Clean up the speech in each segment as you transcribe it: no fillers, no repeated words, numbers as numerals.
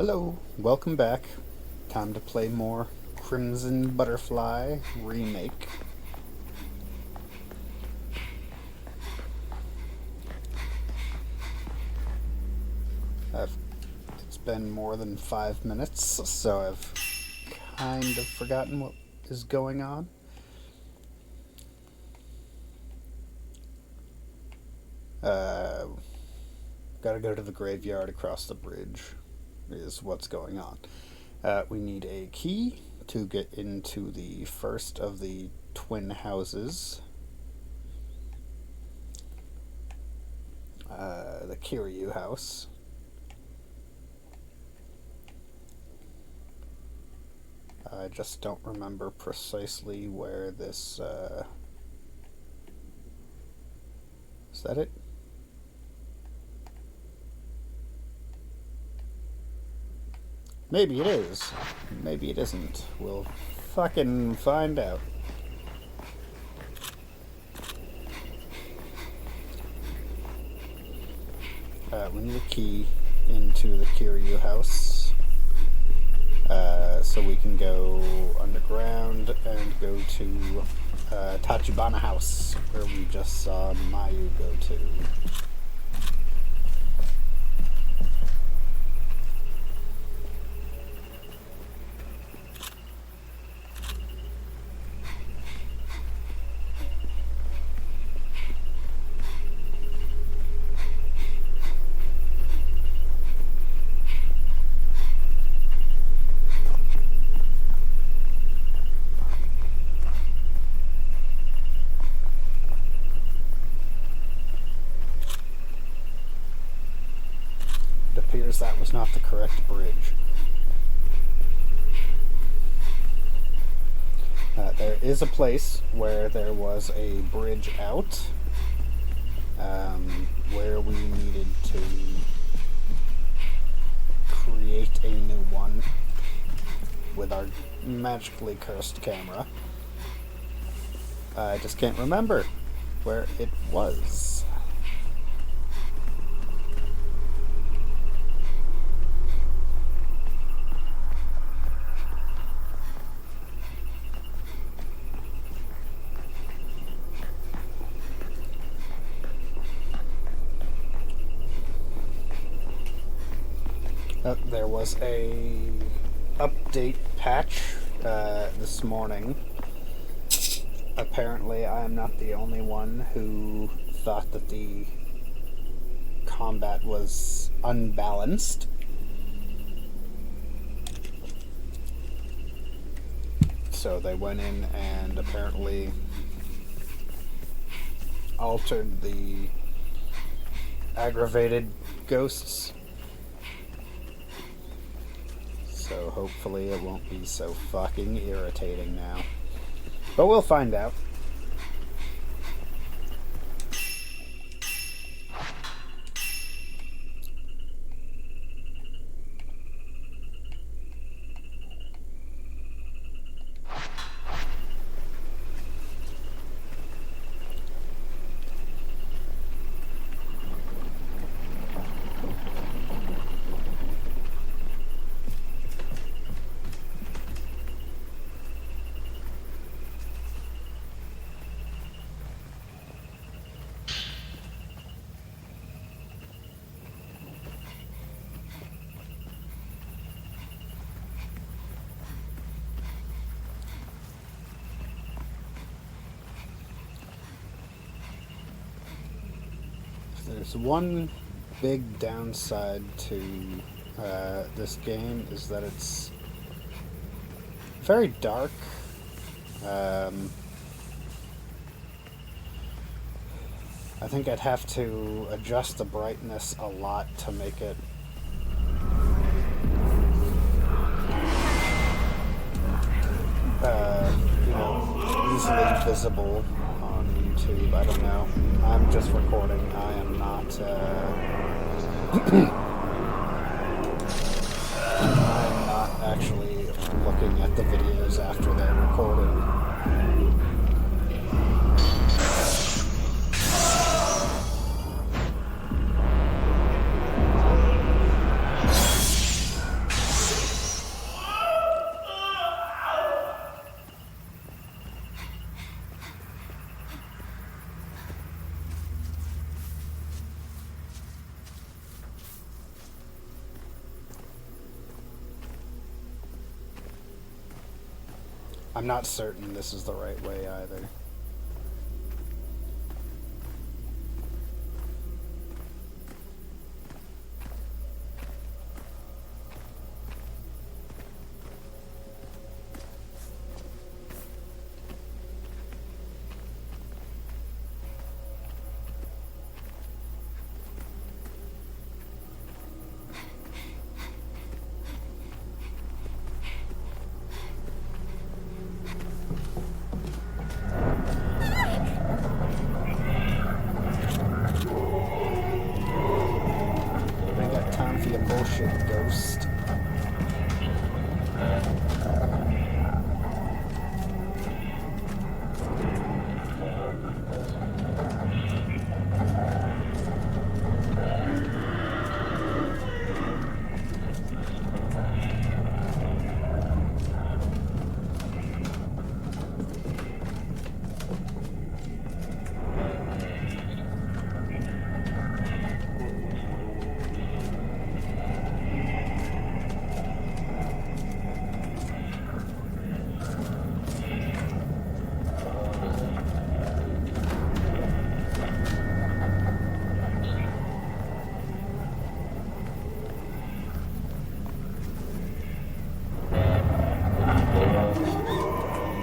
Hello, welcome back. Time to play more Crimson Butterfly Remake. It's been more than 5 minutes, so I've kind of forgotten what is going on. Gotta go to the graveyard across the bridge is what's going on. We need a key to get into the first of the twin houses. The Kiryu House. I just don't remember precisely where this, is that it? Maybe it is. Maybe it isn't. We'll fucking find out. We need a key into the Kiryu House. So we can go underground and go to Tachibana House, where we just saw Mayu go to. Appears that was not the correct bridge. There is a place where there was a bridge out, where we needed to create a new one with our magically cursed camera. I just can't remember where it was. There was a update patch this morning. Apparently I am not the only one who thought that the combat was unbalanced. So they went in and apparently altered the aggravated ghosts. So hopefully it won't be so fucking irritating now. But we'll find out. There's one big downside to this game is that it's very dark. I think I'd have to adjust the brightness a lot to make it easily visible on YouTube. I don't know. I'm just recording. I am not I'm not actually looking at the videos after they're recorded. I'm not certain this is the right way either. Bullshit, ghost.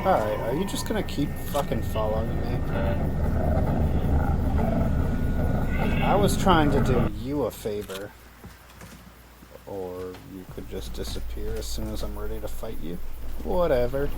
Alright, are you just gonna keep fucking following me? I was trying to do you a favor. Or you could just disappear as soon as I'm ready to fight you. Whatever.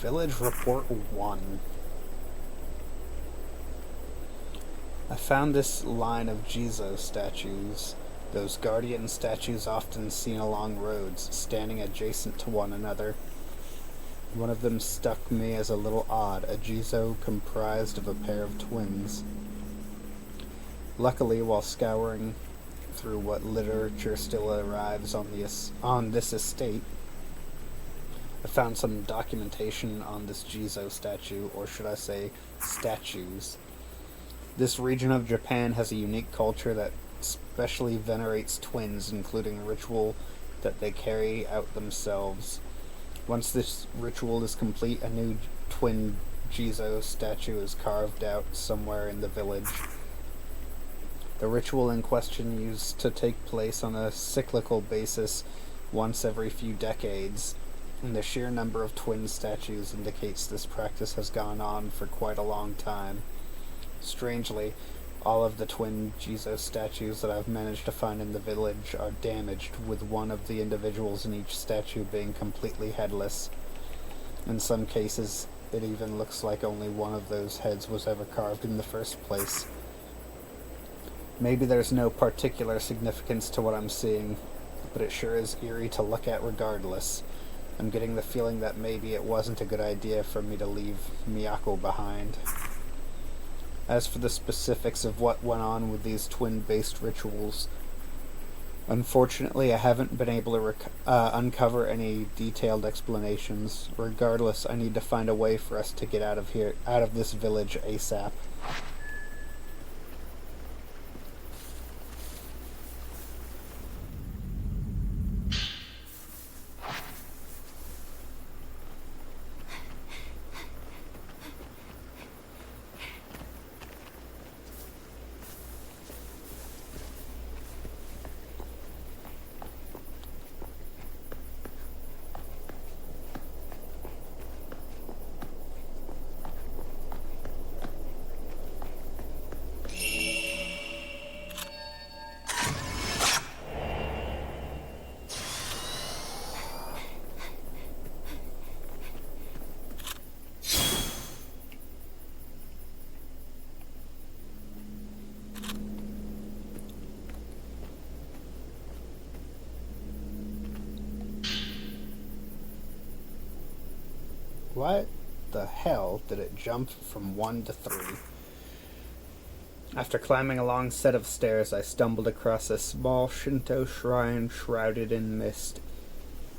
Village Report 1. I found this line of Jizo statues, those guardian statues often seen along roads, standing adjacent to one another. One of them struck me as a little odd, a Jizo comprised of a pair of twins. Luckily, while scouring through what literature still arrives on this estate, I found some documentation on this Jizo statue, or should I say, statues. This region of Japan has a unique culture that specially venerates twins, including ritual that they carry out themselves. Once this ritual is complete, a new twin Jizo statue is carved out somewhere in the village. The ritual in question used to take place on a cyclical basis once every few decades, and the sheer number of twin statues indicates this practice has gone on for quite a long time. Strangely, all of the twin Jizo statues that I've managed to find in the village are damaged, with one of the individuals in each statue being completely headless. In some cases, it even looks like only one of those heads was ever carved in the first place. Maybe there's no particular significance to what I'm seeing, but it sure is eerie to look at regardless. I'm getting the feeling that maybe it wasn't a good idea for me to leave Miyako behind. As for the specifics of what went on with these twin-based rituals, unfortunately I haven't been able to uncover any detailed explanations. Regardless, I need to find a way for us to get out of this village ASAP. What the hell did it jump from 1 to 3? After climbing a long set of stairs, I stumbled across a small Shinto shrine shrouded in mist.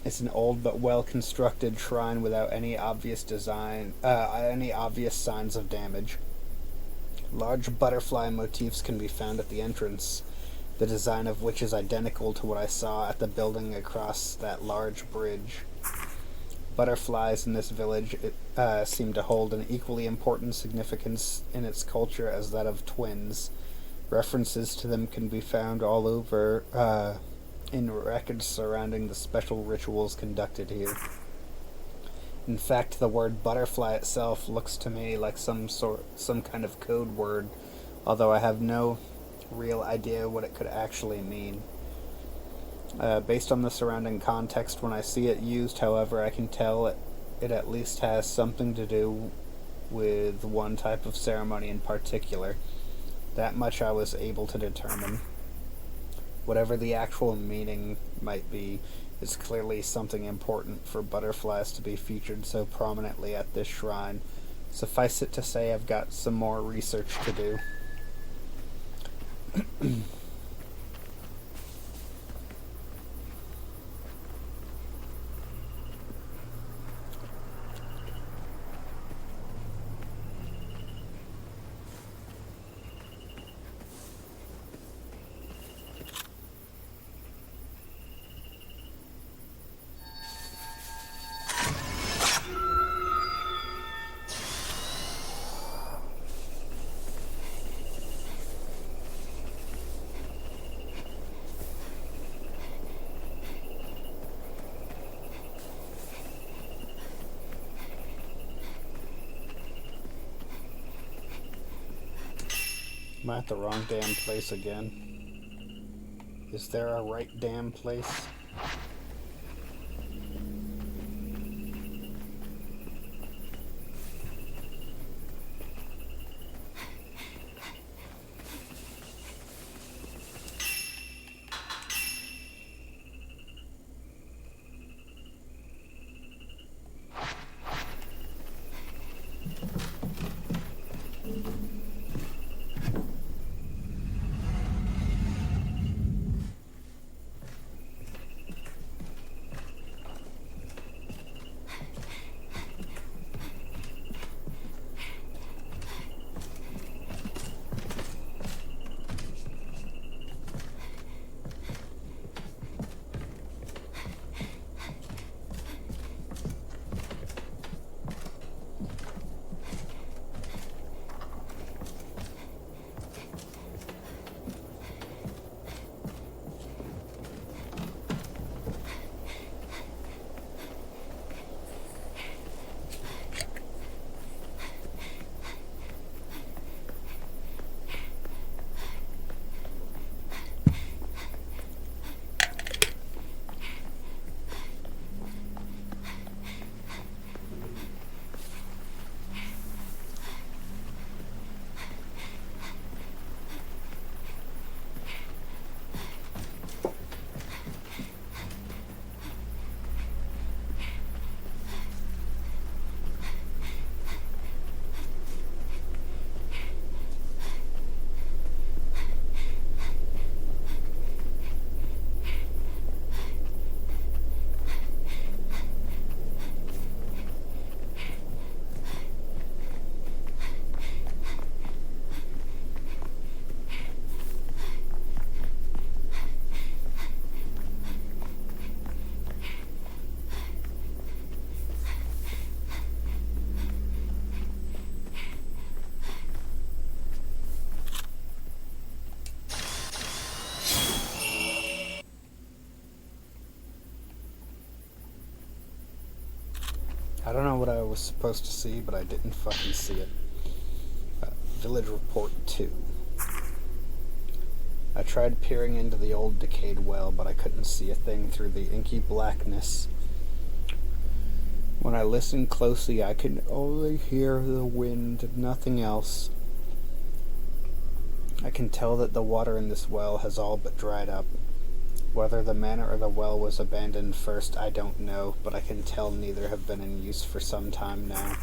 It's an old but well-constructed shrine without any obvious any obvious signs of damage. Large butterfly motifs can be found at the entrance, the design of which is identical to what I saw at the building across that large bridge. Butterflies in this village seem to hold an equally important significance in its culture as that of twins. References to them can be found all over in records surrounding the special rituals conducted here. In fact, the word butterfly itself looks to me like some kind of code word, although I have no real idea what it could actually mean. Based on the surrounding context, when I see it used, however, I can tell it at least has something to do with one type of ceremony in particular. That much I was able to determine. Whatever the actual meaning might be, it's clearly something important for butterflies to be featured so prominently at this shrine. Suffice it to say, I've got some more research to do. Am I at the wrong damn place again? Is there a right damn place? I don't know what I was supposed to see, but I didn't fucking see it. Village Report 2. I tried peering into the old decayed well, but I couldn't see a thing through the inky blackness. When I listened closely, I could only hear the wind and nothing else. I can tell that the water in this well has all but dried up. Whether the manor or the well was abandoned first, I don't know, but I can tell neither have been in use for some time now.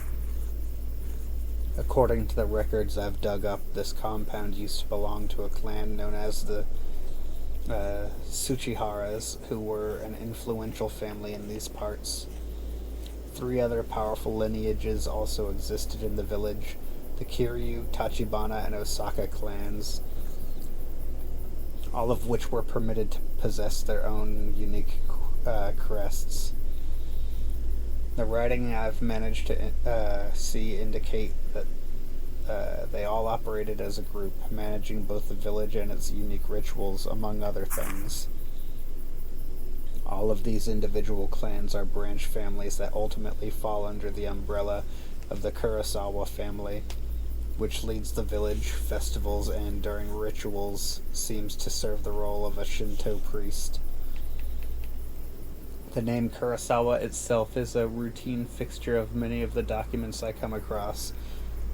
According to the records I've dug up, this compound used to belong to a clan known as the Tsuchiharas, who were an influential family in these parts. Three other powerful lineages also existed in the village: the Kiryu, Tachibana, and Osaka clans, all of which were permitted to possess their own unique crests. The writing I've managed to see indicate that they all operated as a group, managing both the village and its unique rituals, among other things. All of these individual clans are branch families that ultimately fall under the umbrella of the Kurosawa family, which leads the village, festivals, and during rituals seems to serve the role of a Shinto priest. The name Kurosawa itself is a routine fixture of many of the documents I come across,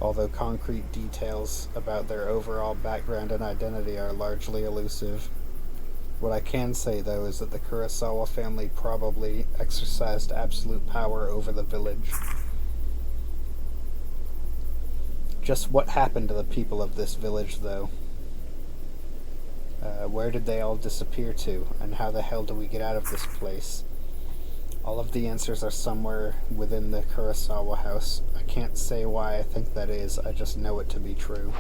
although concrete details about their overall background and identity are largely elusive. What I can say, though, is that the Kurosawa family probably exercised absolute power over the village. Just what happened to the people of this village, though? Where did they all disappear to, and how the hell do we get out of this place? All of the answers are somewhere within the Kurosawa house. I can't say why I think that is, I just know it to be true.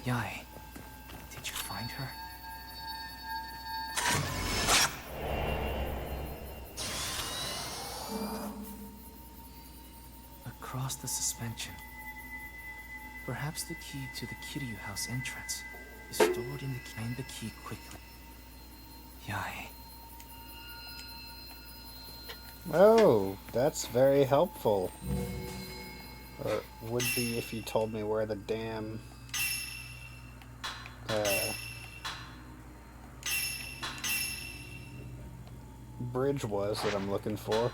Yae, did you find her? Across the suspension. Perhaps the key to the Kiryu House entrance is stored in the find the key quickly. Yae. Oh, that's very helpful. Or would be if you told me where the damn bridge was that I'm looking for.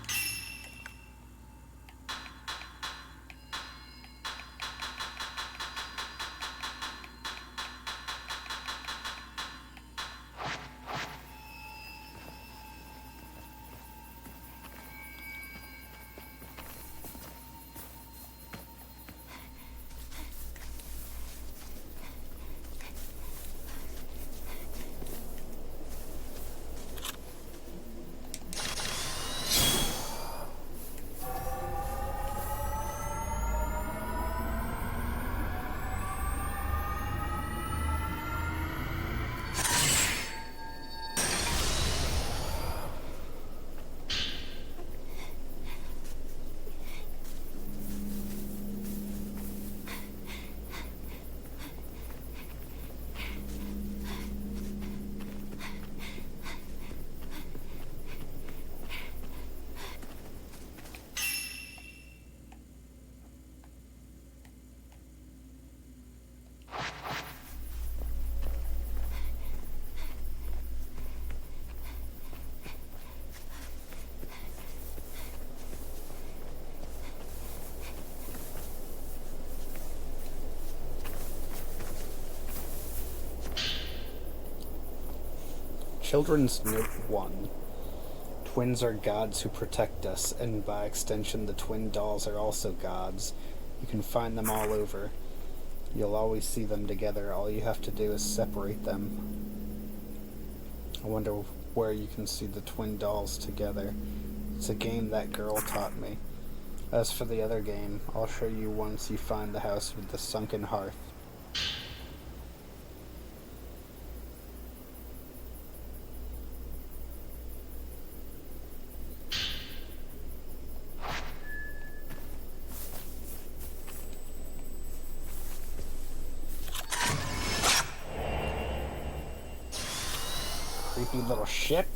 Children's Note 1. Twins are gods who protect us, and by extension the twin dolls are also gods. You can find them all over. You'll always see them together. All you have to do is separate them. I wonder where you can see the twin dolls together. It's a game that girl taught me. As for the other game, I'll show you once you find the house with the sunken hearth. Creepy little shit.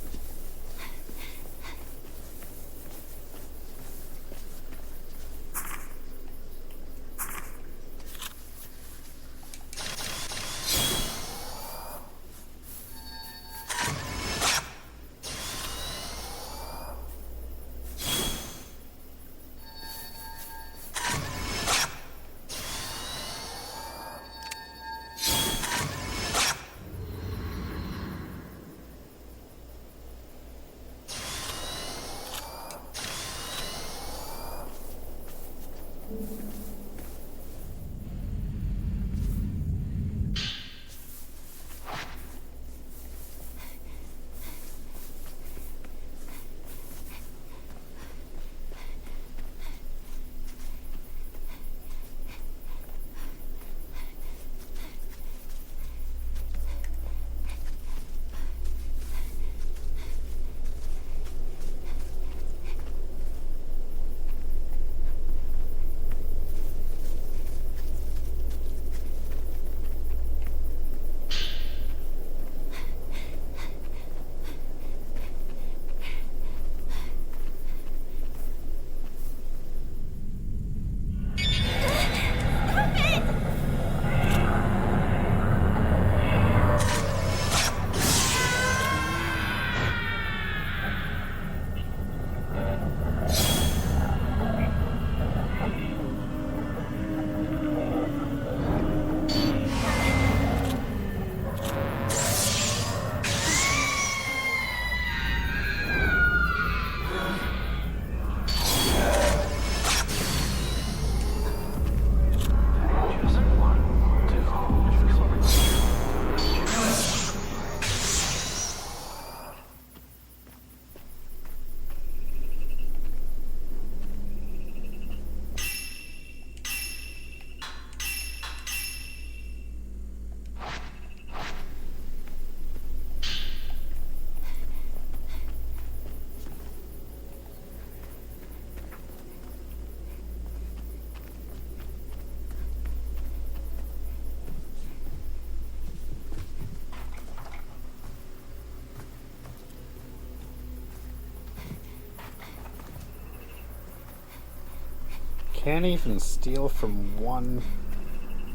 Can't even steal from one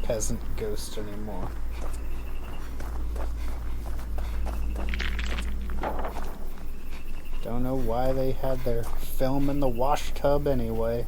peasant ghost anymore. Don't know why they had their film in the wash tub anyway.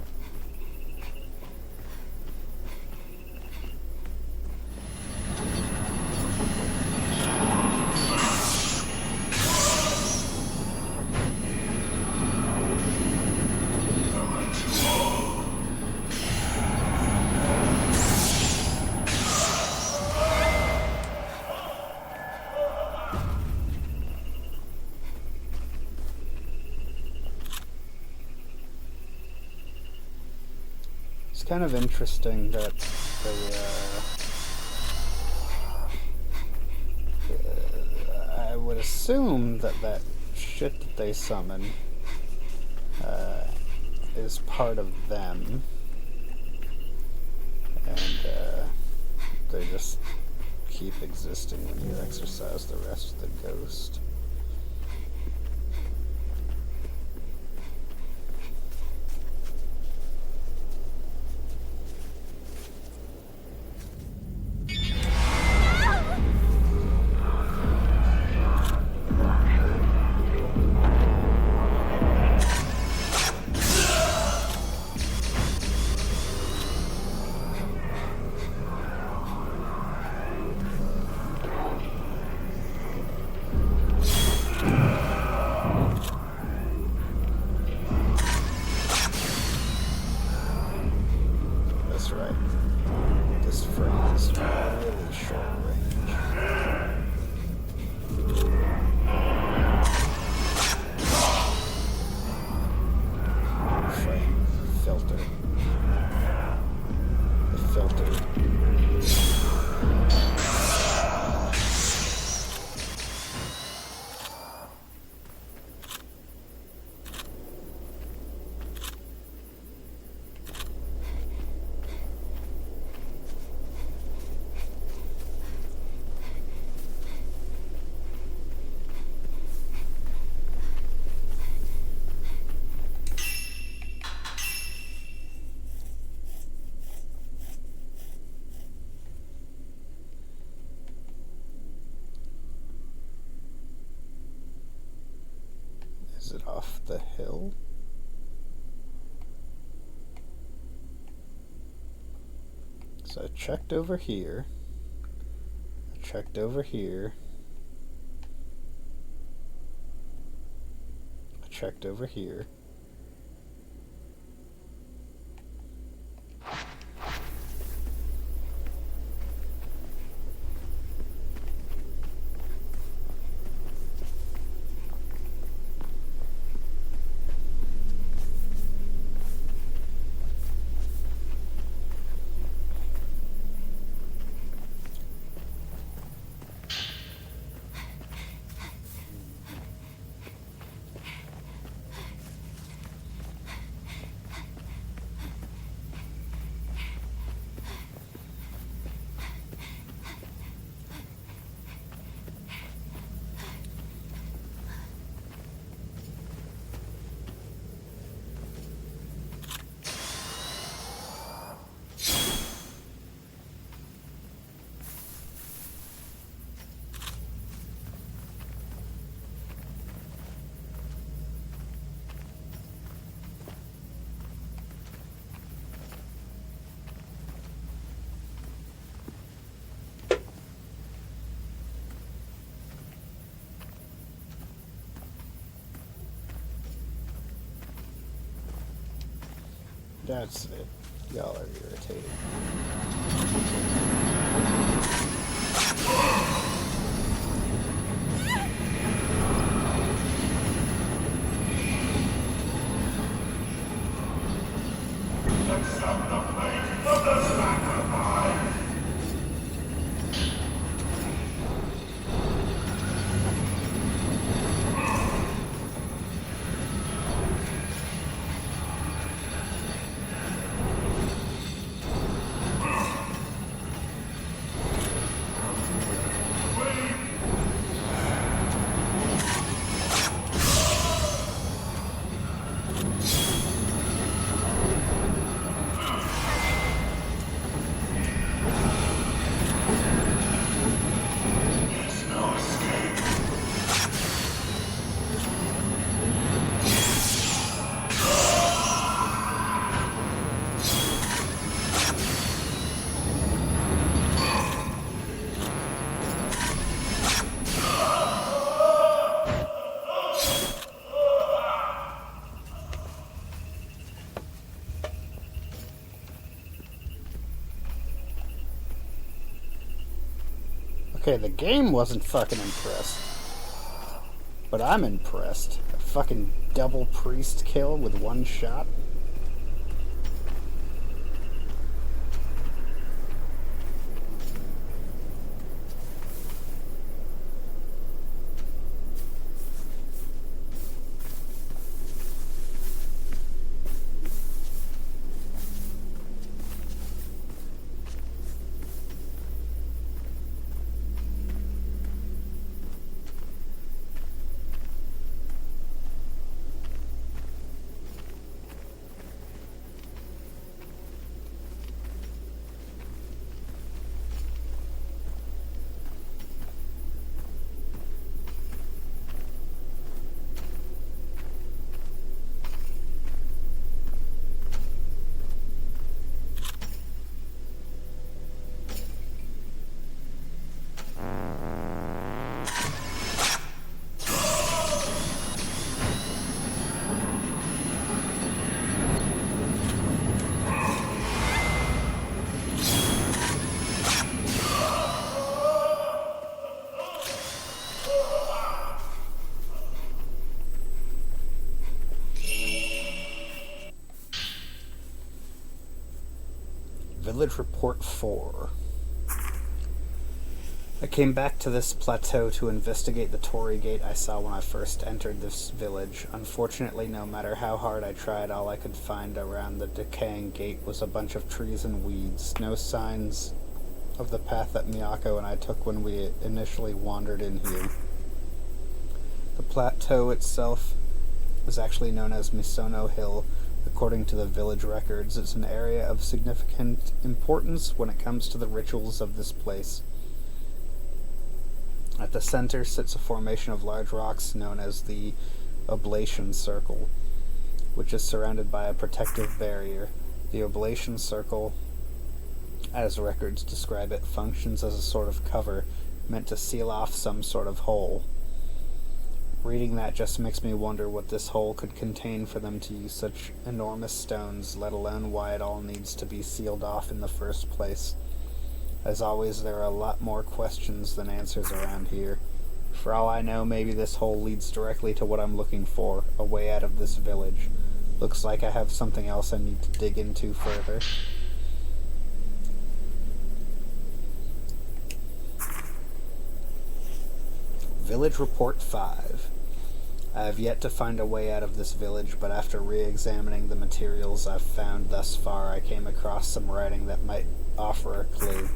It's kind of interesting that I would assume that that shit that they summon is part of them, and they just keep existing when you exorcise the rest of the ghost. Is it off the hill? So I checked over here. I checked over here. I checked over here. That's it. Y'all are irritating. Accept the fate of the sacrifice. Okay, the game wasn't fucking impressed. But I'm impressed. A fucking double priest kill with one shot? Village Report 4. I came back to this plateau to investigate the Torii Gate I saw when I first entered this village. Unfortunately, no matter how hard I tried, all I could find around the decaying gate was a bunch of trees and weeds. No signs of the path that Miyako and I took when we initially wandered in here. The plateau itself was actually known as Misono Hill. According to the village records, it's an area of significant importance when it comes to the rituals of this place. At the center sits a formation of large rocks known as the Oblation Circle, which is surrounded by a protective barrier. The Oblation Circle, as records describe it, functions as a sort of cover meant to seal off some sort of hole. Reading that just makes me wonder what this hole could contain for them to use such enormous stones, let alone why it all needs to be sealed off in the first place. As always, there are a lot more questions than answers around here. For all I know, maybe this hole leads directly to what I'm looking for, a way out of this village. Looks like I have something else I need to dig into further. Village Report 5. I have yet to find a way out of this village, but after re-examining the materials I've found thus far, I came across some writing that might offer a clue.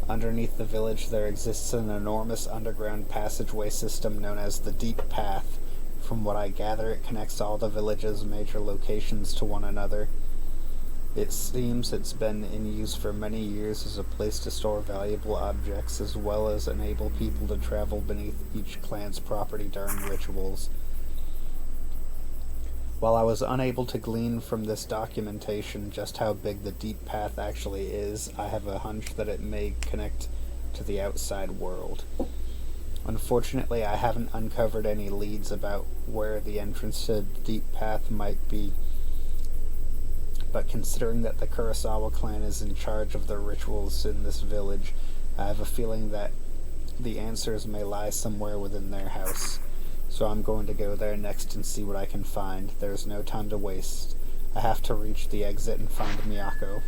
Underneath the village there exists an enormous underground passageway system known as the Deep Path. From what I gather, it connects all the village's major locations to one another. It seems it's been in use for many years as a place to store valuable objects, as well as enable people to travel beneath each clan's property during rituals. While I was unable to glean from this documentation just how big the Deep Path actually is, I have a hunch that it may connect to the outside world. Unfortunately, I haven't uncovered any leads about where the entrance to the Deep Path might be. but considering that the Kurosawa clan is in charge of the rituals in this village, I have a feeling that the answers may lie somewhere within their house. So I'm going to go there next and see what I can find. There's no time to waste. I have to reach the exit and find Miyako.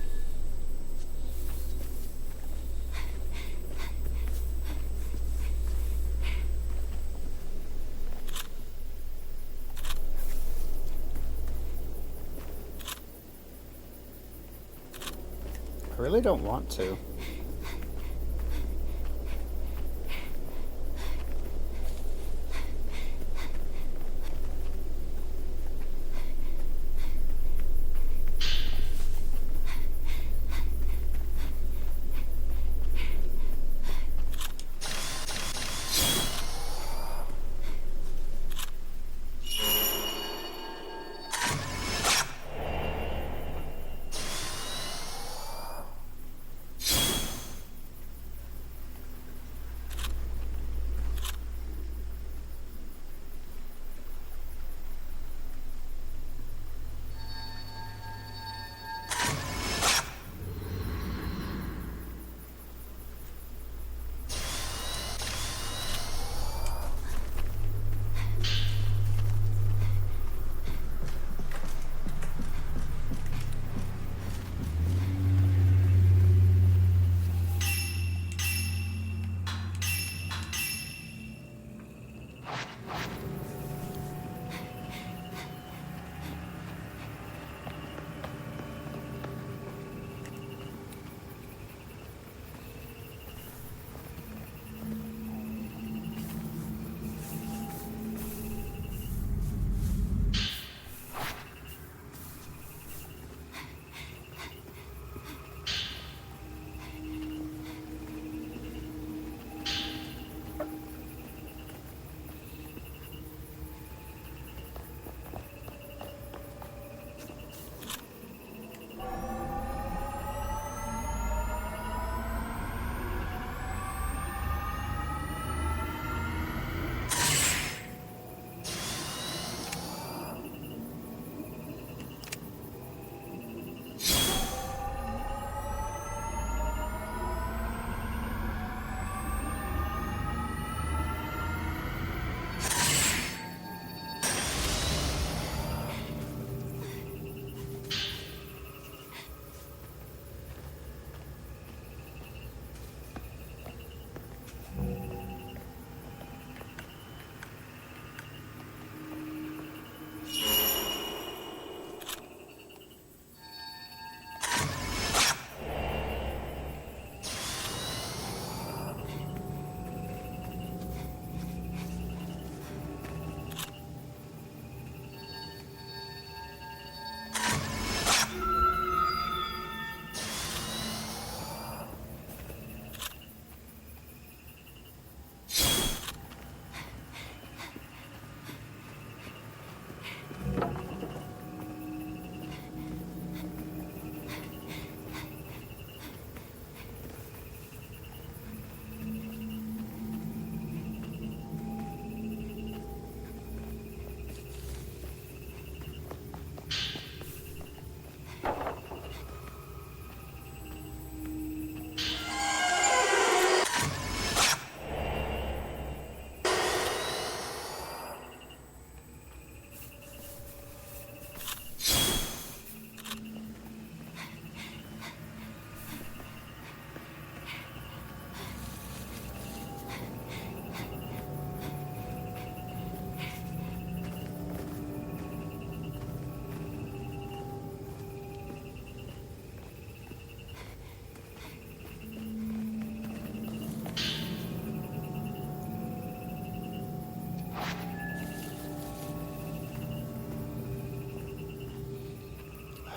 I really don't want to.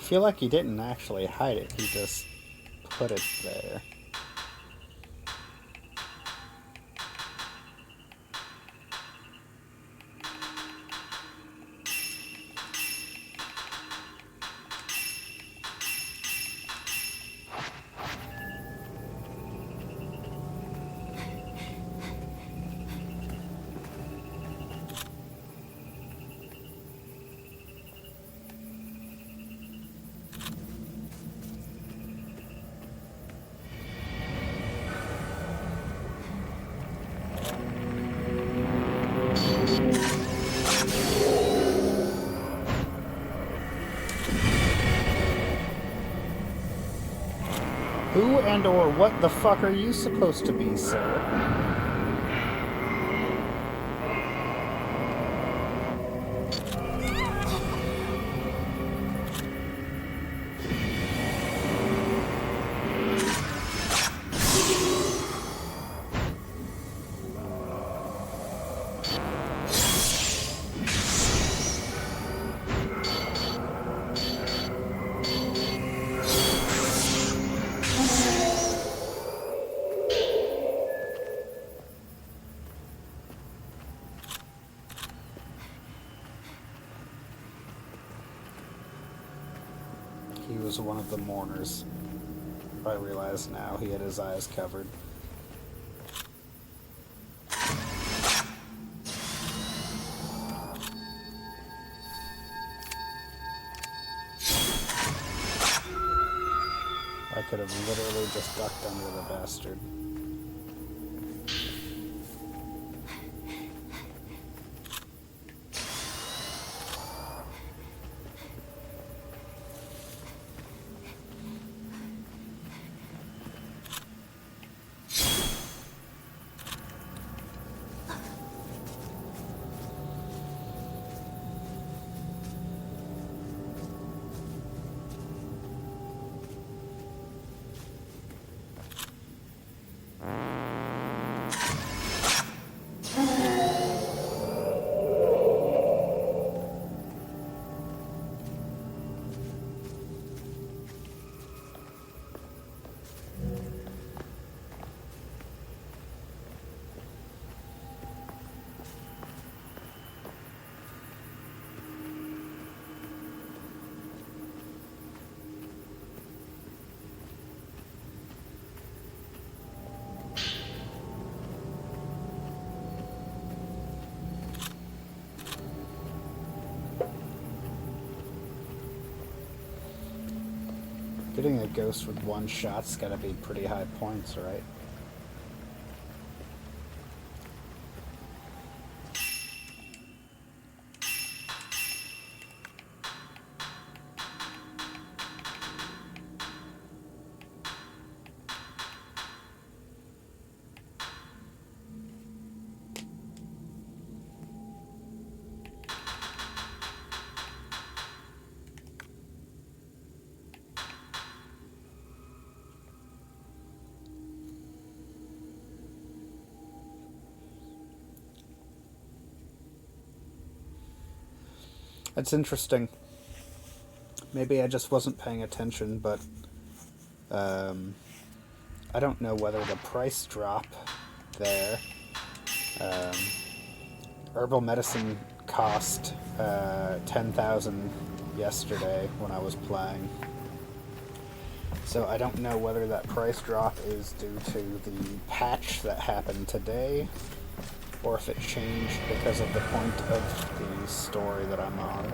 I feel like he didn't actually hide it, he just put it there. Who and or what the fuck are you supposed to be, sir? He was one of the mourners. I realize now he had his eyes covered. I could have literally just ducked under the bastard. Getting a ghost with one shot's gotta be pretty high points, right? It's interesting. Maybe I just wasn't paying attention, but I don't know whether the price drop there. Herbal medicine cost 10,000 yesterday when I was playing. So I don't know whether that price drop is due to the patch that happened today, or if it changed because of the point of the story that I'm on.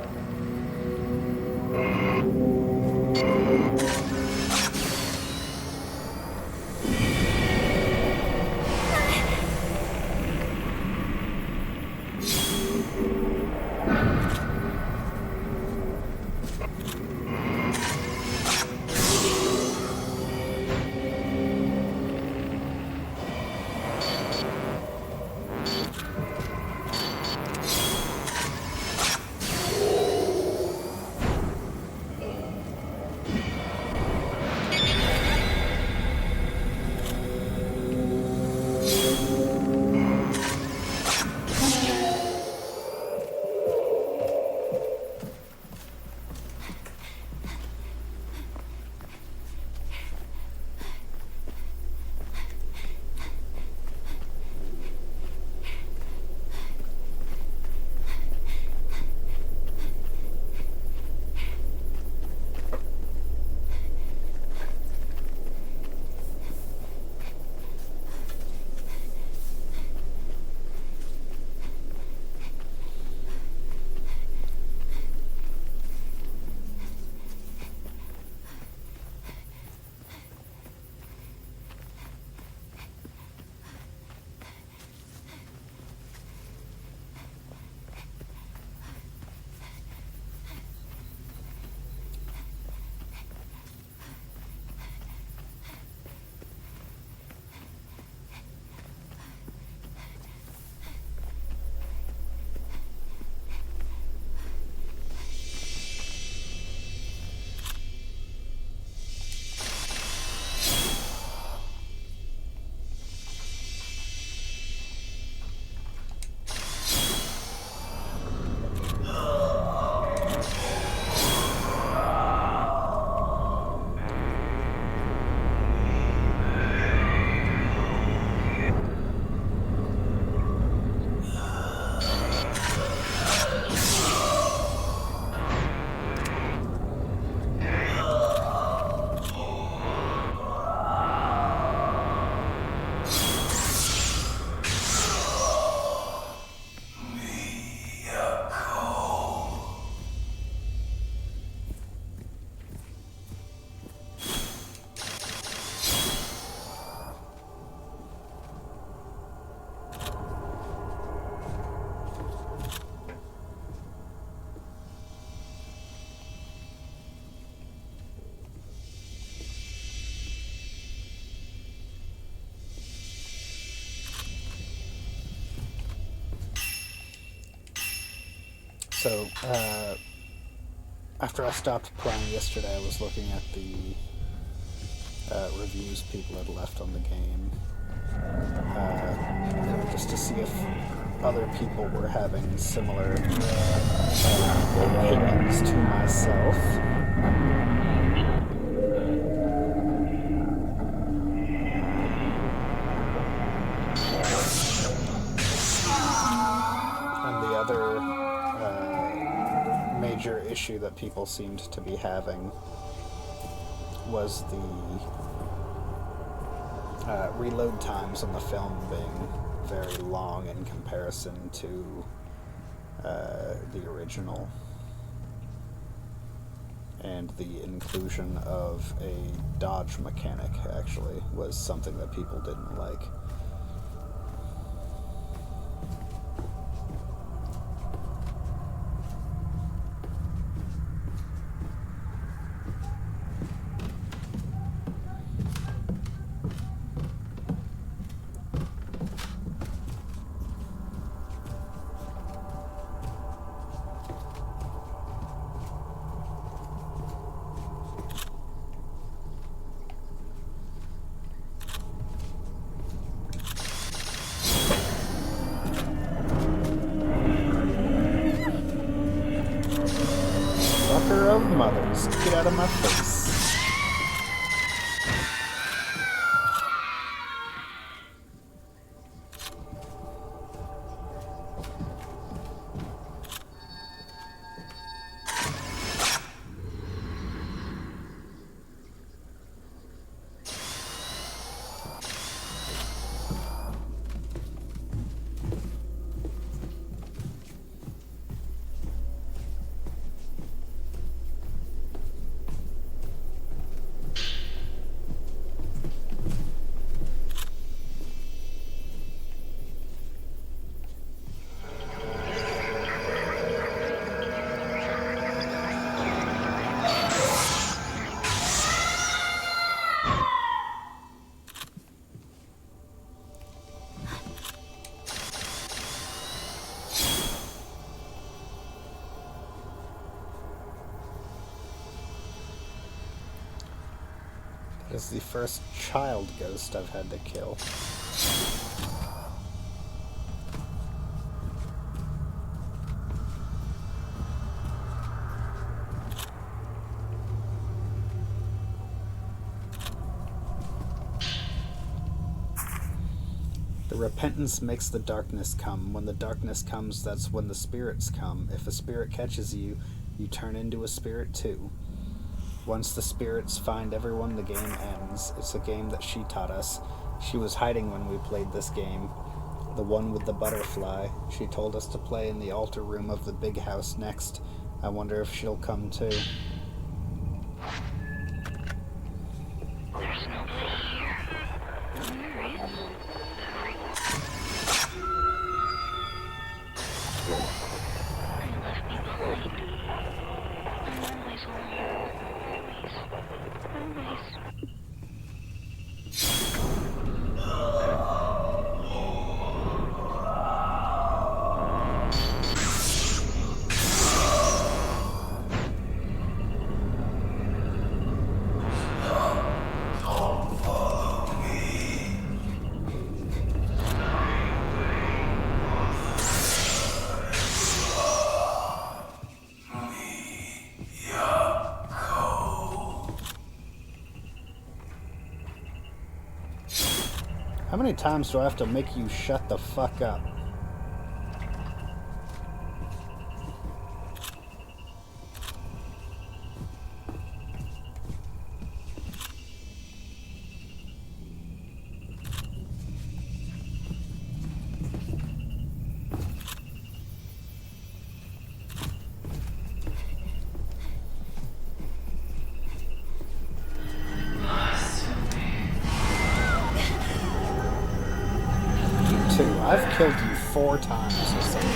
So, after I stopped playing yesterday, I was looking at the reviews people had left on the game, just to see if other people were having similar opinions to myself. And the other major issue that people seemed to be having was the reload times on the film being very long in comparison to the original. And the inclusion of a dodge mechanic actually was something that people didn't like. Of mothers, get out of my face. Is the first child ghost I've had to kill. The repentance makes the darkness come. When the darkness comes, that's when the spirits come. If a spirit catches you, you turn into a spirit too. Once the spirits find everyone, the game ends. It's a game that she taught us. She was hiding when we played this game. The one with the butterfly. She told us to play in the altar room of the big house next. I wonder if she'll come too. There's nobody here. There is. And left me behind. I'm always alone. Always. How many times do I have to make you shut the fuck up? I've killed you 4 times or something.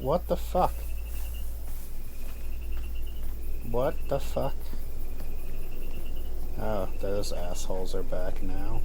What the fuck? What the fuck? Oh, those assholes are back now.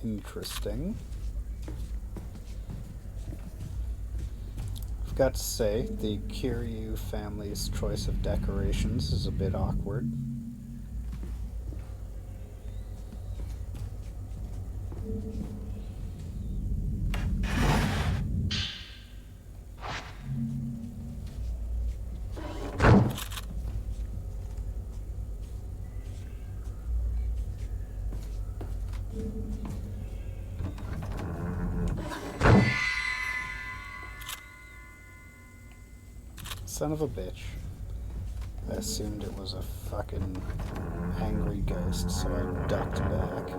Interesting. I've got to say, the Kiryu family's choice of decorations is a bit awkward. Son of a bitch. I assumed it was a fucking angry ghost, so I ducked back.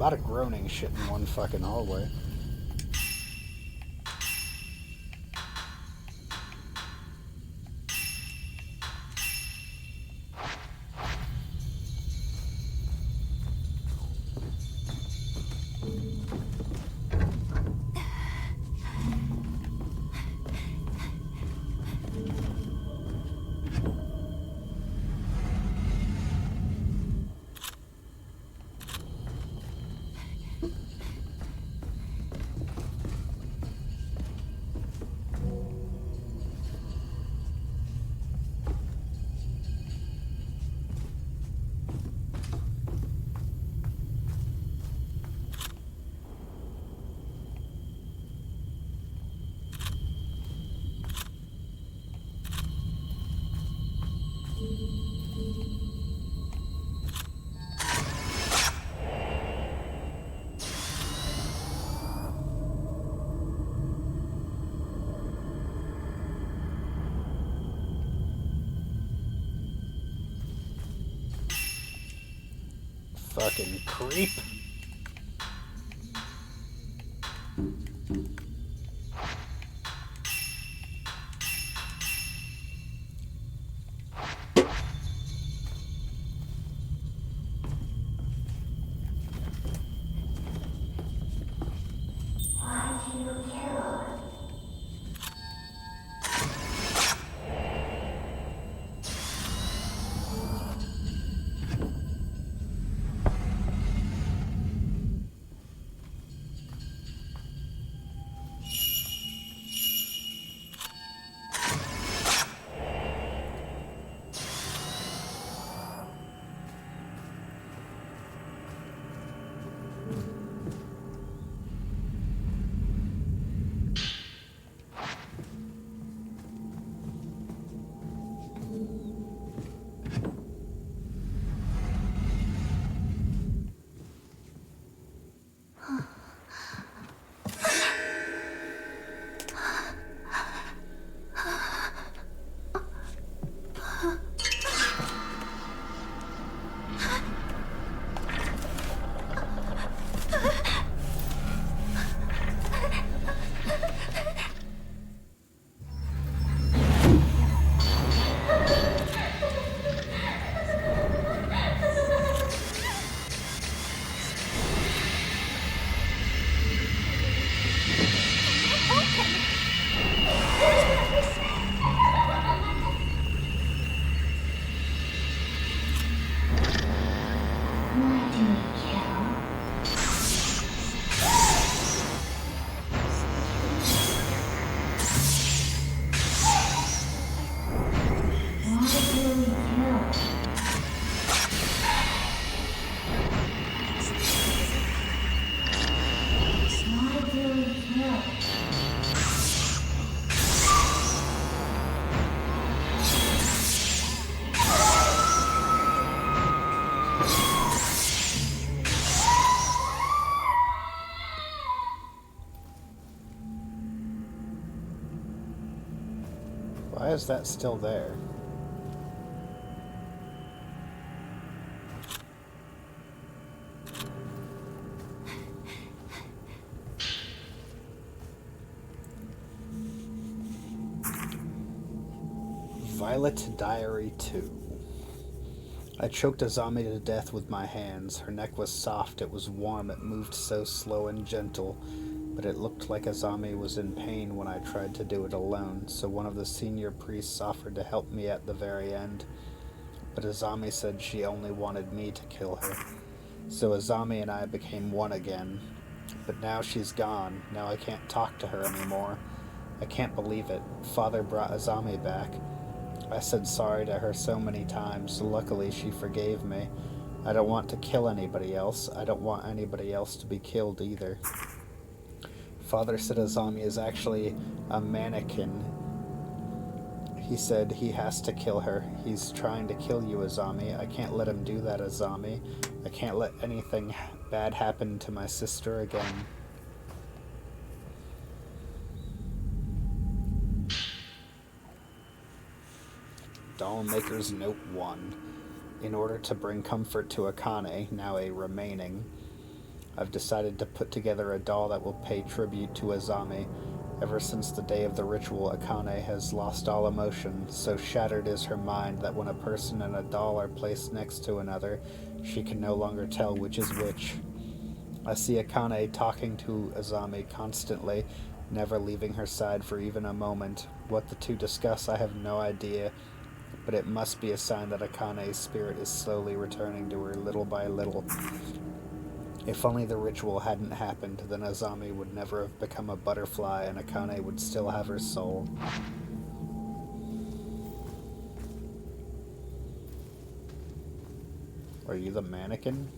lot of groaning shit in one fucking hallway. Fucking creep. Why is that still there? Violet Diary 2. I choked Azami to death with my hands. Her neck was soft, it was warm, it moved so slow and gentle, but it looked like Azami was in pain when I tried to do it alone, so one of the senior priests offered to help me at the very end. But Azami said she only wanted me to kill her. So Azami and I became one again. But now she's gone. Now I can't talk to her anymore. I can't believe it. Father brought Azami back. I said sorry to her so many times. Luckily, she forgave me. I don't want to kill anybody else. I don't want anybody else to be killed either. Father said Azami is actually a mannequin. He said he has to kill her. He's trying to kill you, Azami. I can't let him do that, Azami. I can't let anything bad happen to my sister again. Dollmaker's Note 1. In order to bring comfort to Akane, now a remaining, I've decided to put together a doll that will pay tribute to Azami. Ever since the day of the ritual, Akane has lost all emotion. So shattered is her mind that when a person and a doll are placed next to another, she can no longer tell which is which. I see Akane talking to Azami constantly, never leaving her side for even a moment. What the two discuss, I have no idea, but it must be a sign that Akane's spirit is slowly returning to her little by little. If only the ritual hadn't happened, then Azami would never have become a butterfly and Akane would still have her soul. Are you the mannequin?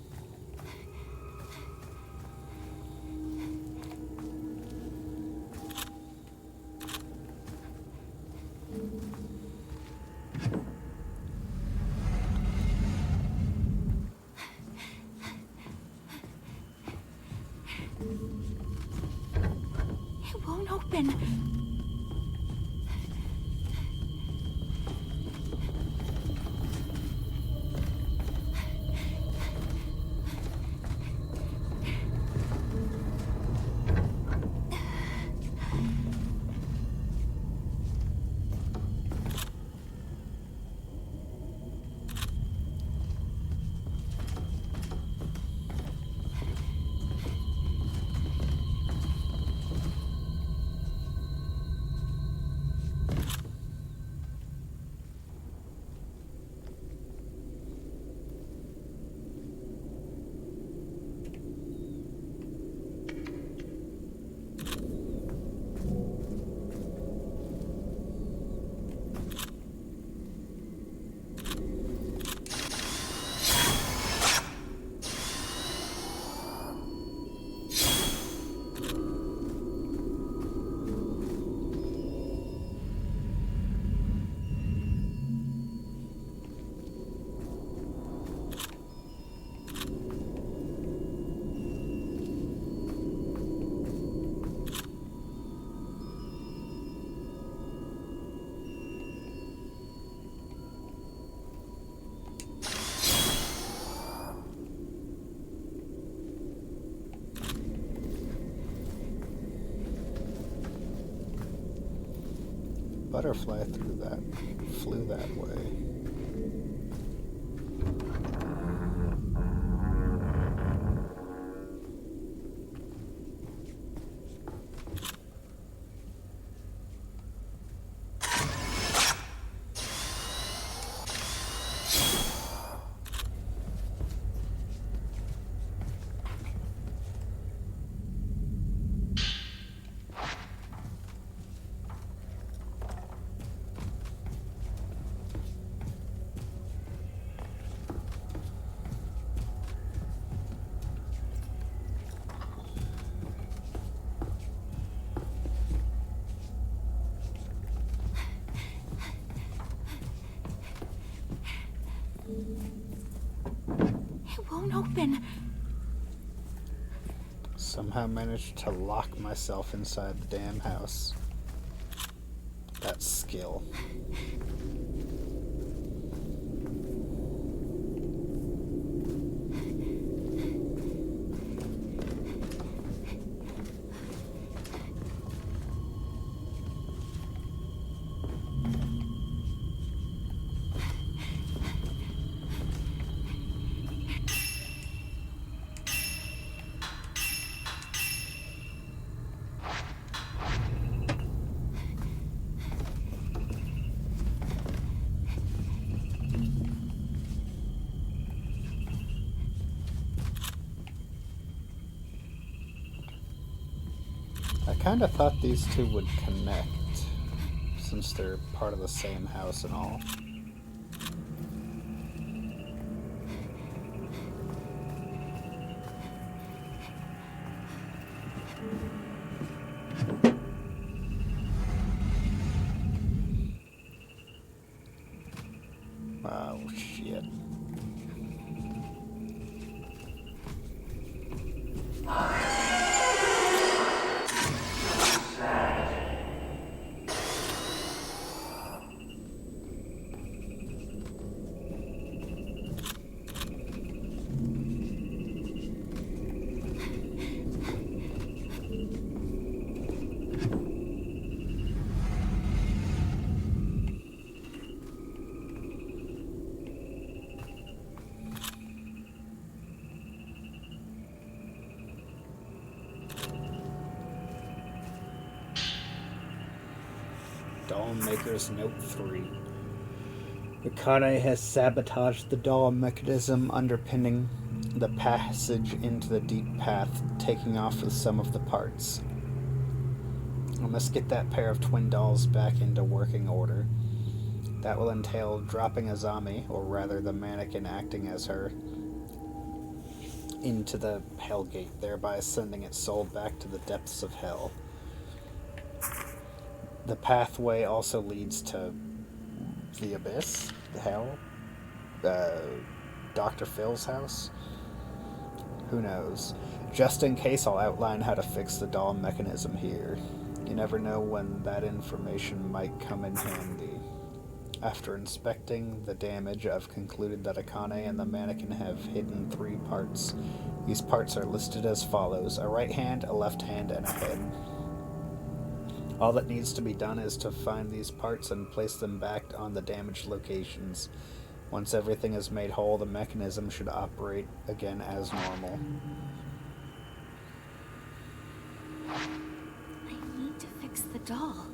It won't open. Butterfly flew that way. It won't open. Somehow managed to lock myself inside the damn house. That's skill. I kind of thought these two would connect, since they're part of the same house and all. Oh, shit. Dollmaker's Note 3. Akane has sabotaged the doll mechanism underpinning the passage into the deep path, taking off with some of the parts. I must get that pair of twin dolls back into working order. That will entail dropping Azami, or rather the mannequin acting as her, into the Hellgate, thereby sending its soul back to the depths of hell. The pathway also leads to the Abyss, the Hell, Dr. Phil's house. Who knows? Just in case, I'll outline how to fix the doll mechanism here. You never know when that information might come in handy. After inspecting the damage, I've concluded that Akane and the mannequin have hidden 3 parts. These parts are listed as follows: a right hand, a left hand, and a head. All that needs to be done is to find these parts and place them back on the damaged locations. Once everything is made whole, the mechanism should operate again as normal. I need to fix the doll.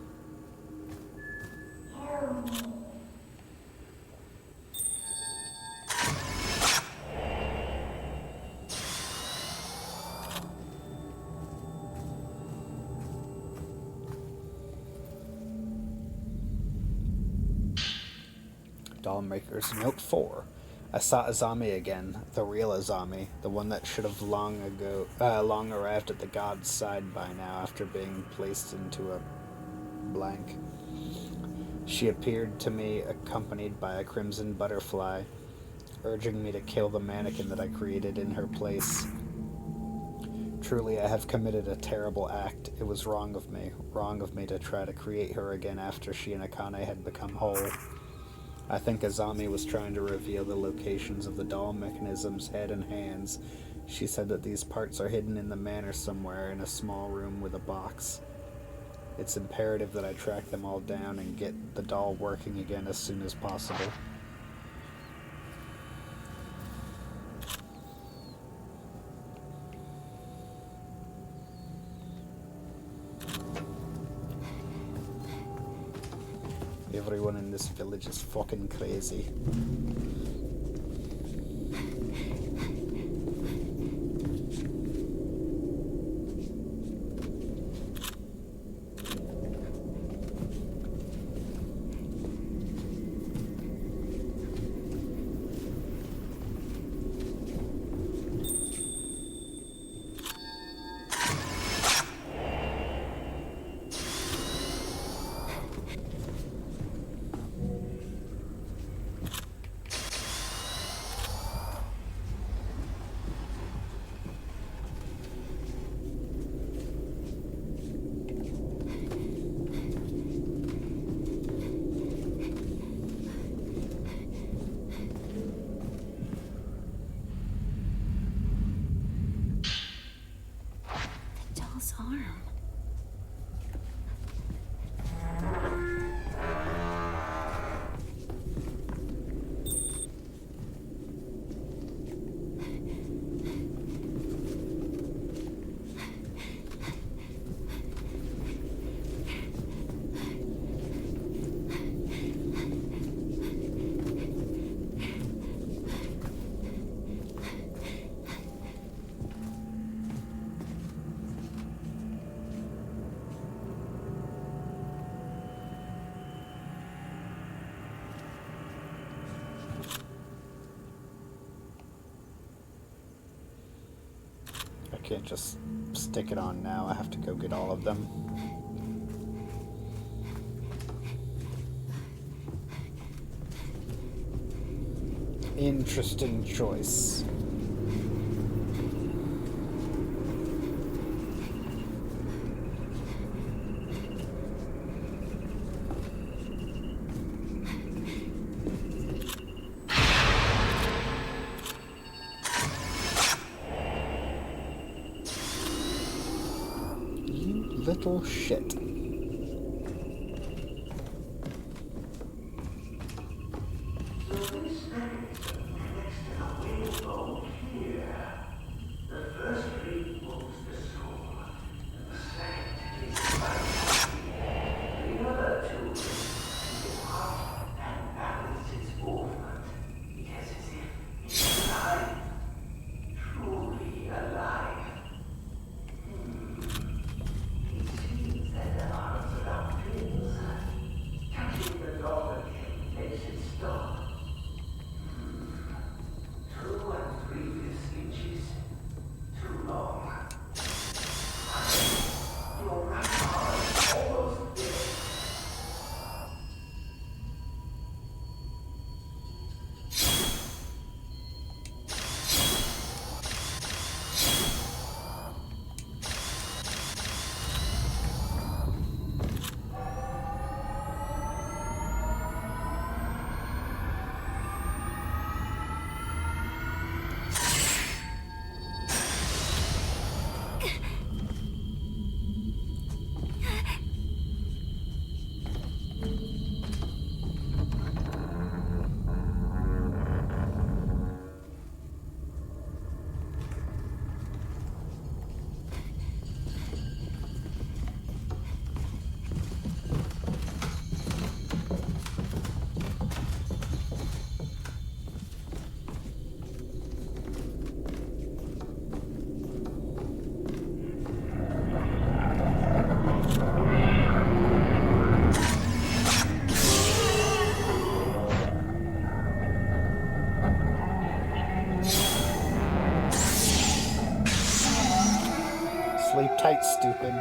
Dollmaker's Note 4. I saw Azami again, the real Azami, the one that should have long arrived at the god's side by now after being placed into a blank. She appeared to me accompanied by a crimson butterfly, urging me to kill the mannequin that I created in her place. Truly, I have committed a terrible act. It was wrong of me to try to create her again after she and Akane had become whole. I think Azami was trying to reveal the locations of the doll mechanism's head and hands. She said that these parts are hidden in the manor somewhere in a small room with a box. It's imperative that I track them all down and get the doll working again as soon as possible. Everyone in this village is fucking crazy. Arm. I can't just stick it on now. I have to go get all of them. Interesting choice. Little shit. Sleep tight, stupid.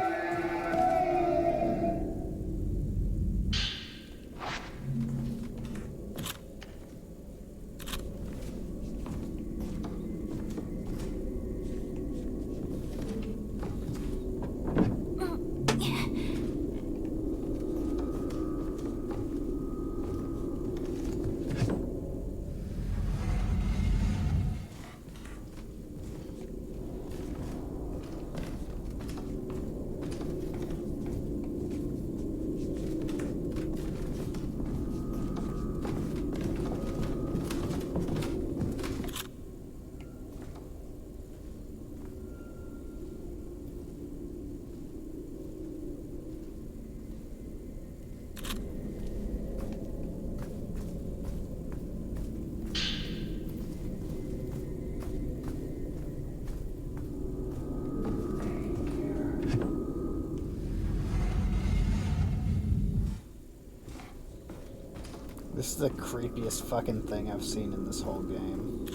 This is the creepiest fucking thing I've seen in this whole game.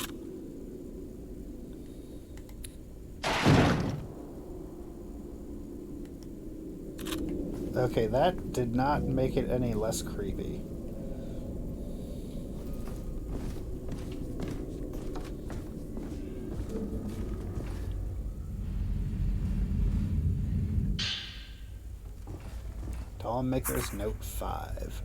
Okay, that did not make it any less creepy. Dollmaker's Note 5.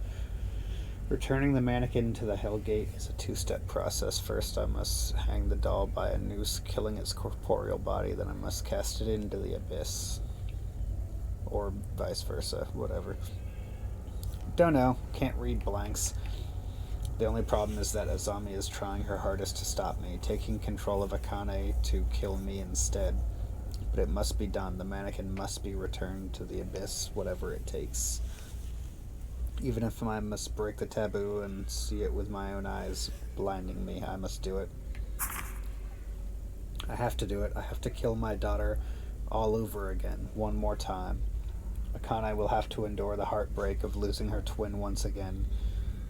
Returning the mannequin to the Hellgate is a two-step process. First, I must hang the doll by a noose, killing its corporeal body. Then I must cast it into the abyss. Or vice versa, whatever. Don't know. Can't read blanks. The only problem is that Azami is trying her hardest to stop me, taking control of Akane to kill me instead. But it must be done. The mannequin must be returned to the abyss, whatever it takes. Even if I must break the taboo and see it with my own eyes blinding me, I must do it. I have to do it. I have to kill my daughter all over again, one more time. Akane will have to endure the heartbreak of losing her twin once again.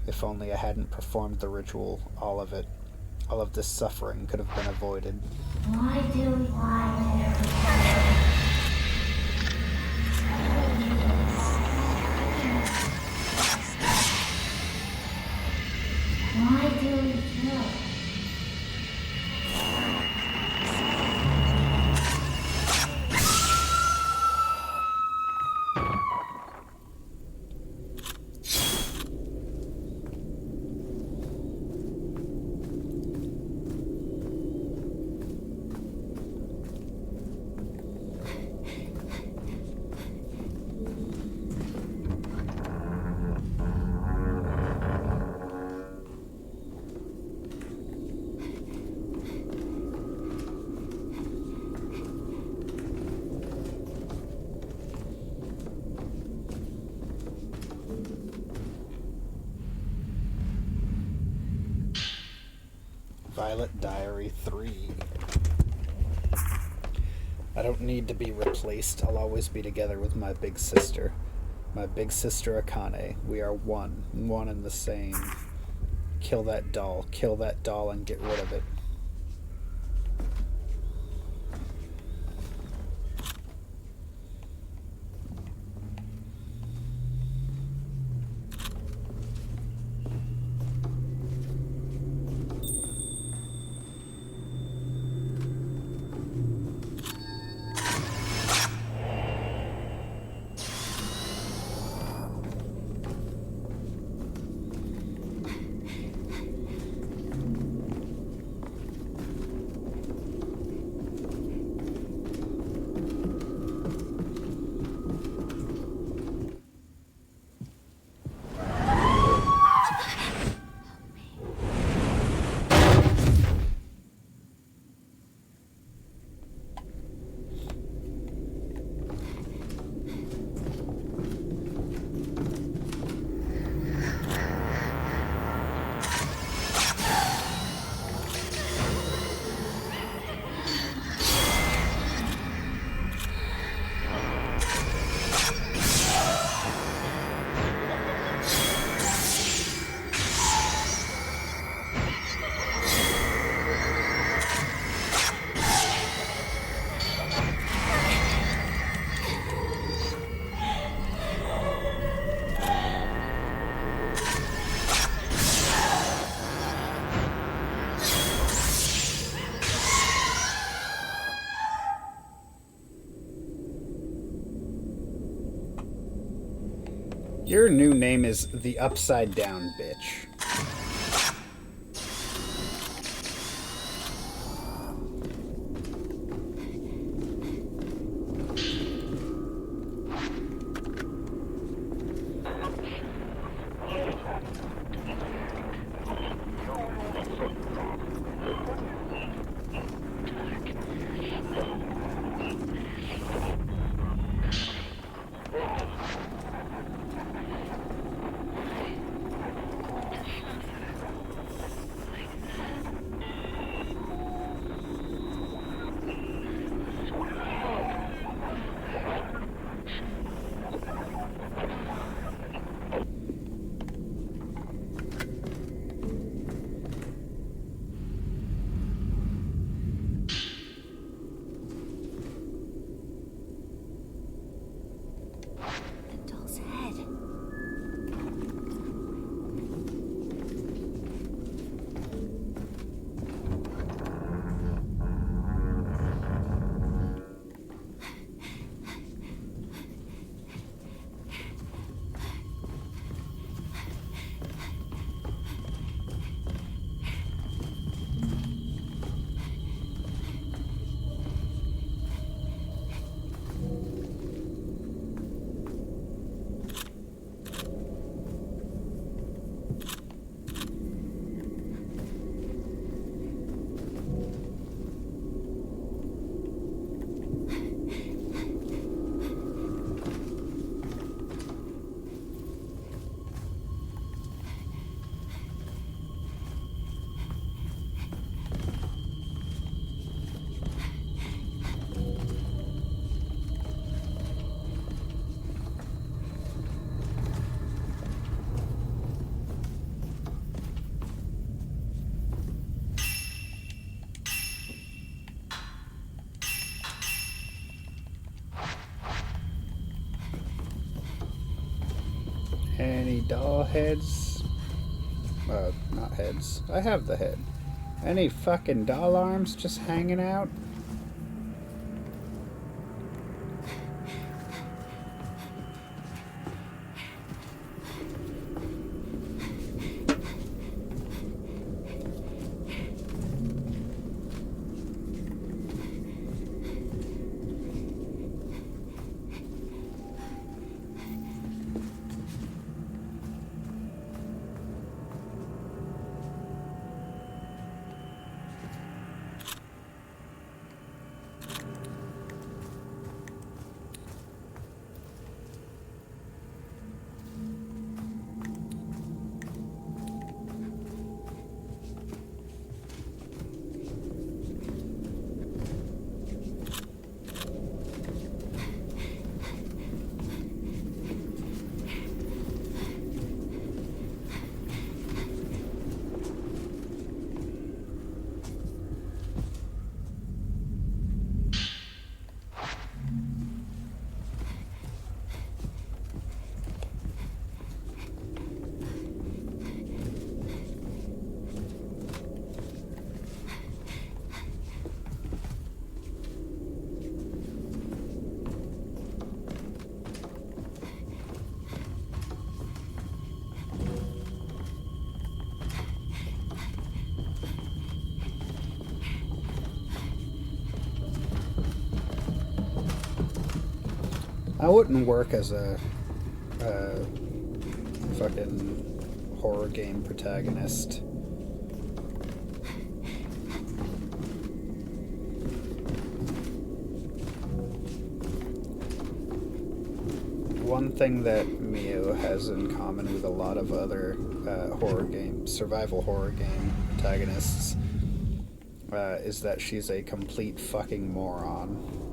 If only I hadn't performed the ritual, all of it. All of this suffering could have been avoided. Why do we lie? Why do we kill? Violet Diary 3. I don't need to be replaced. I'll always be together with my big sister. My big sister Akane. We are one and the same. Kill that doll and get rid of it. Your new name is the Upside Down Bitch. The doll's head. Any doll heads? Not heads. I have the head. Any fucking doll arms just hanging out? I wouldn't work as a fucking horror game protagonist. One thing that Mio has in common with a lot of other survival horror game protagonists is that she's a complete fucking moron.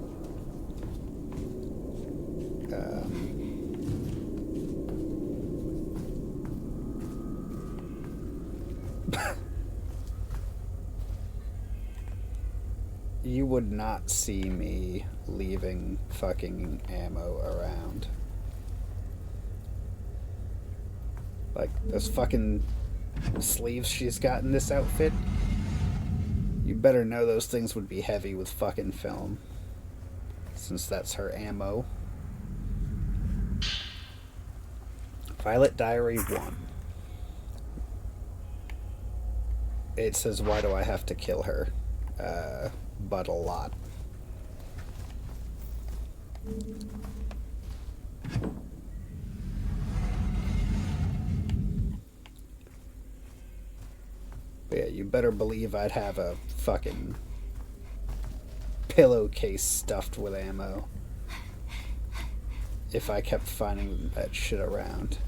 You would not see me leaving fucking ammo around. Like, those fucking sleeves she's got in this outfit, you better know those things would be heavy with fucking film, since that's her ammo. Pilot Diary 1. It says, why do I have to kill her? But a lot. But yeah, you better believe I'd have a fucking pillowcase stuffed with ammo if I kept finding that shit around.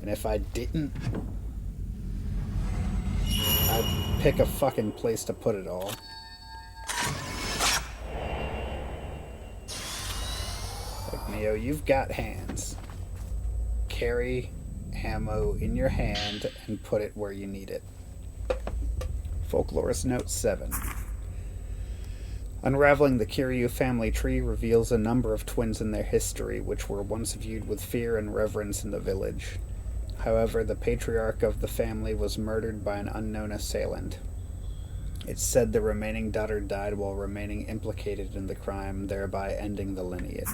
And if I didn't, I'd pick a fucking place to put it all. Like, Neo, you've got hands. Carry ammo in your hand and put it where you need it. Folklorist Note 7. Unraveling the Kiryu family tree reveals a number of twins in their history, which were once viewed with fear and reverence in the village. However, the patriarch of the family was murdered by an unknown assailant. It's said the remaining daughter died while remaining implicated in the crime, thereby ending the lineage.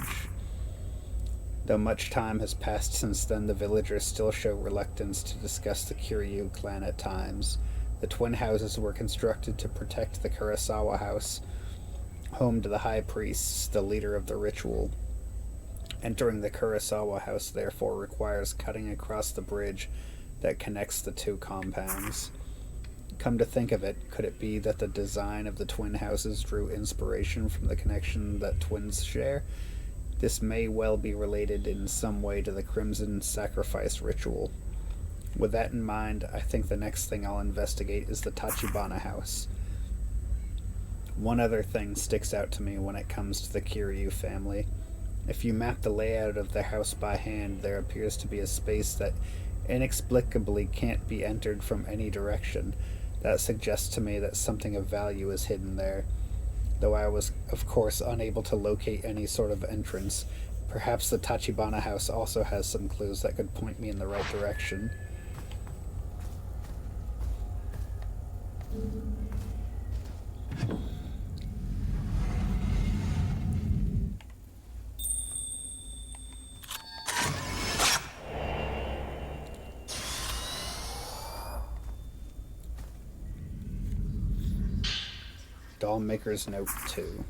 Though much time has passed since then, the villagers still show reluctance to discuss the Kiryu clan at times. The twin houses were constructed to protect the Kurosawa House, home to the high priests, the leader of the ritual. Entering the Kurosawa House therefore requires cutting across the bridge that connects the two compounds. Come to think of it, could it be that the design of the twin houses drew inspiration from the connection that twins share? This may well be related in some way to the Crimson Sacrifice ritual. With that in mind, I think the next thing I'll investigate is the Tachibana House. One other thing sticks out to me when it comes to the Kiryu family. If you map the layout of their house by hand, there appears to be a space that inexplicably can't be entered from any direction. That suggests to me that something of value is hidden there. Though I was, of course, unable to locate any sort of entrance, perhaps the Tachibana House also has some clues that could point me in the right direction. Dollmaker's Note 2.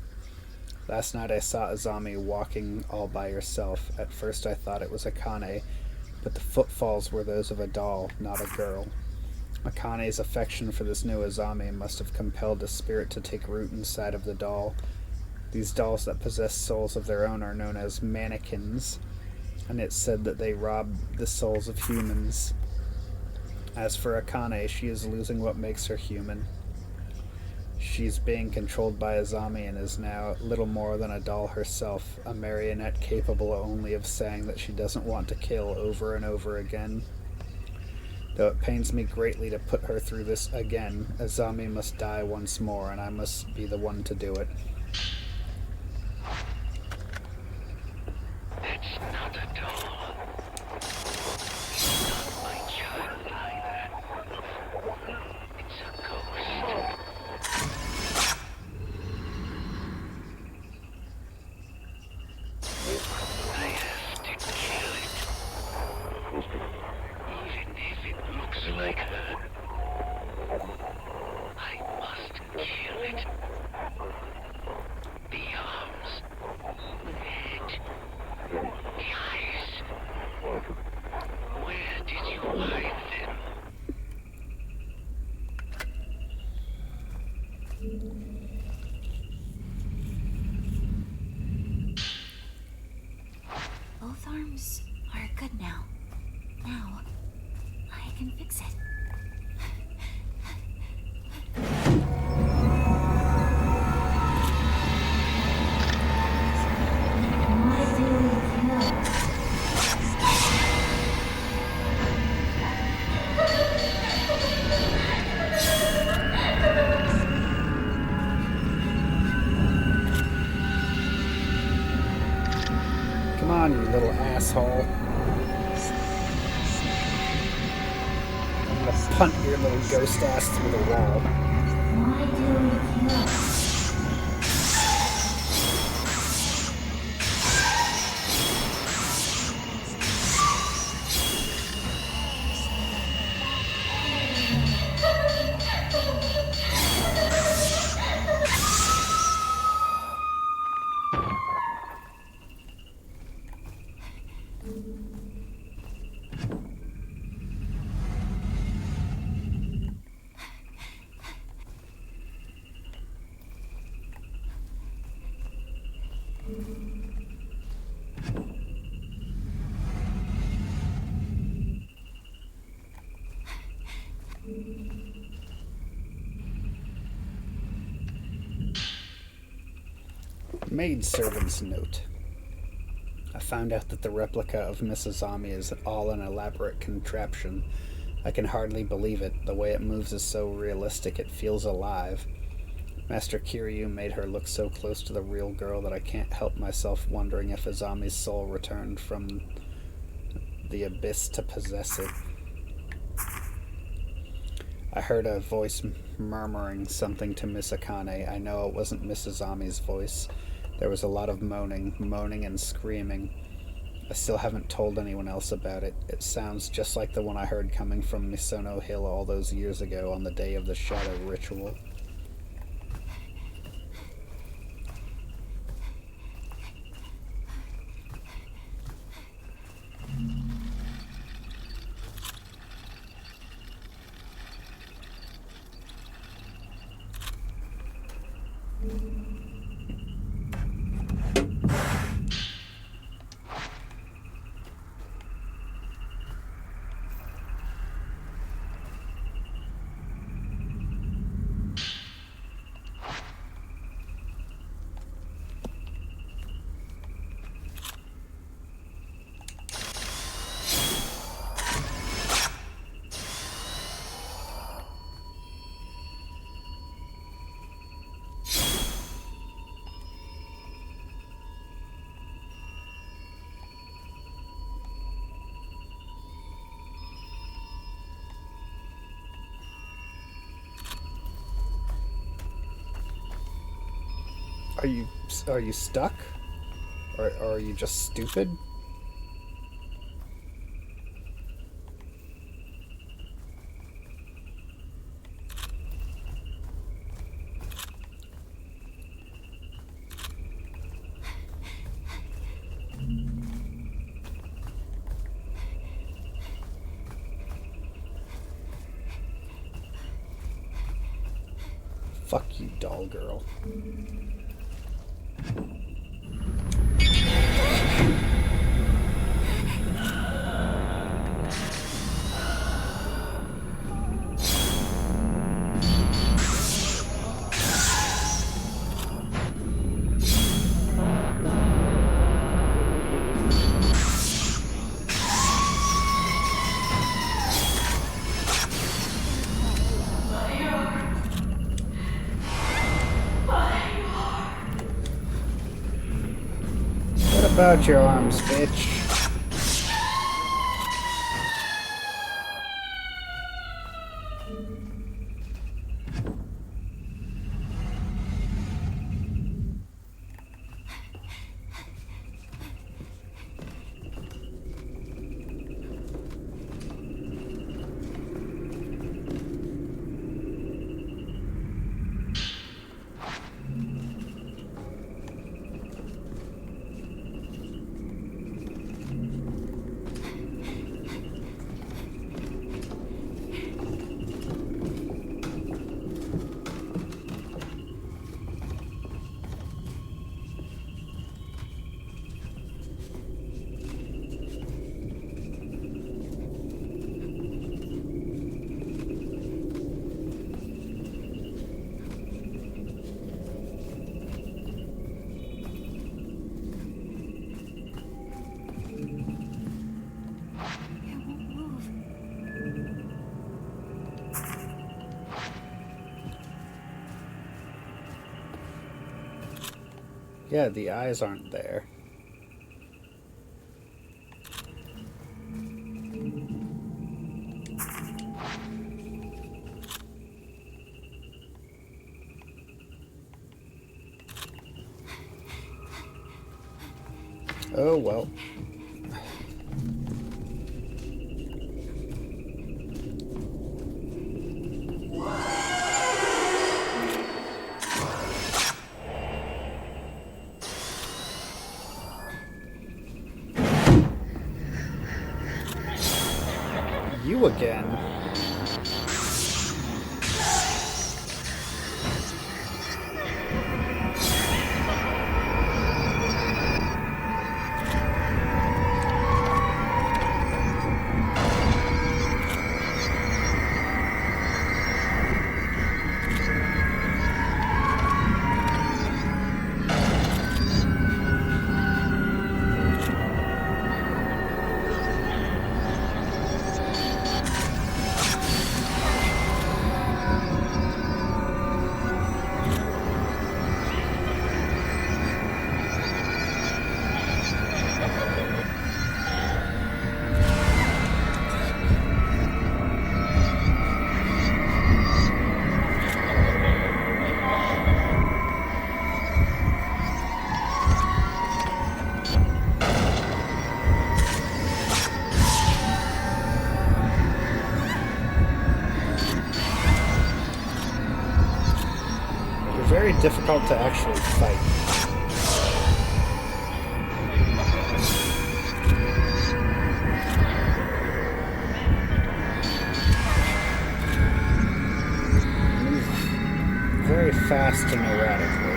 Last night I saw Azami walking all by herself. At first I thought it was Akane, but the footfalls were those of a doll, not a girl. Akane's affection for this new Azami must have compelled a spirit to take root inside of the doll. These dolls that possess souls of their own are known as mannequins, and it's said that they rob the souls of humans. As for Akane, she is losing what makes her human. She's being controlled by Azami and is now little more than a doll herself, a marionette capable only of saying that she doesn't want to kill over and over again. Though it pains me greatly to put her through this again, Azami must die once more, and I must be the one to do it. It's not a doll. It's not my child either. It's a ghost. I have to kill it. Even if it looks like her. I must kill it. The arms, the head, the eyes. Where did you hide them? Both arms are good now. Now, I can fix it. Why do we kill? Come on, you little asshole. I'm gonna punt your little ghost ass through the wall. Why do we kill? Maidservant's note. I found out that the replica of Mrs. Ami is all an elaborate contraption. I can hardly believe it. The way it moves is so realistic it feels alive. Master Kiryu made her look so close to the real girl that I can't help myself wondering if Azami's soul returned from the abyss to possess it. I heard a voice murmuring something to Miss Akane. I know it wasn't Mrs. Ami's voice. There was a lot of moaning and screaming. I still haven't told anyone else about it. It sounds just like the one I heard coming from Misono Hill all those years ago on the day of the Shadow Ritual. Are you stuck? Or are you just stupid? Fuck you, doll girl. What about your arms, bitch? Yeah, the eyes aren't there. Oh well. You again. difficult to actually fight. Move very fast and erratically.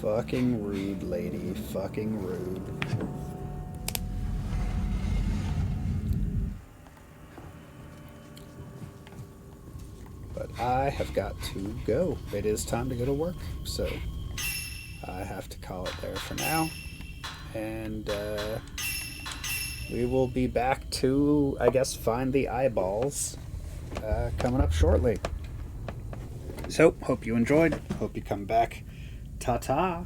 Fucking rude, lady. Fucking rude. But I have got to go. It is time to go to work, so I have to call it there for now. And we will be back to, I guess, find the eyeballs coming up shortly. So, hope you enjoyed. Hope you come back. Ta-ta.